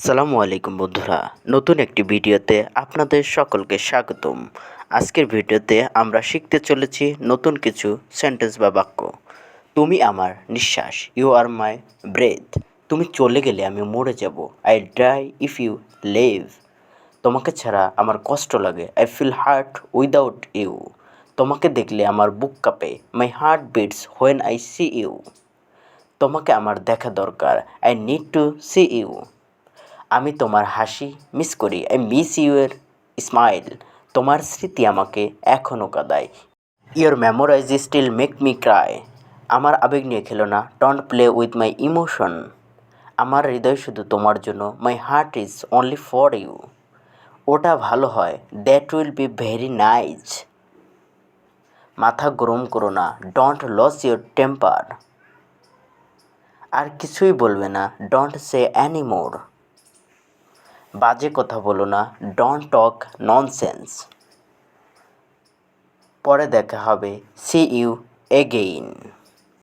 আসসালামু আলাইকুম বন্ধুরা, নতুন একটি ভিডিওতে আপনাদের সকলকে স্বাগতম। আজকের ভিডিওতে আমরা শিখতে চলেছি নতুন কিছু সেন্টেন্স বা বাক্য। তুমি আমার নিঃশ্বাস, ইউ আর মাই ব্রেথ। তুমি চলে গেলে আমি মরে যাব, I die if you live. তোমাকে ছাড়া আমার কষ্ট লাগে, I feel hurt without you. তোমাকে দেখলে আমার বুক কাঁপে, my heart beats when I see you. তোমাকে আমার দেখা দরকার, I need to see you. আমি তোমার হাসি মিস করি, আই মিস ইউর স্মাইল। তোমার স্মৃতি আমাকে এখনও কাঁদায়, your memories still make me cry. আমার আবেগ নিয়ে খেলো না, don't play with my emotion. আমার হৃদয় শুধু তোমার জন্য, my heart is only for you. ওটা ভালো হয়, that will be very nice. মাথা গরম করো না, ডোন্ট লস ইউর টেম্পার। আর কিছুই বলবে না, ডোন্ট সে অ্যানি মোর। বাজে কথা বলো না, ডোন্ট টক ননসেন্স। পরে দেখা হবে, সি ইউ এগেইন।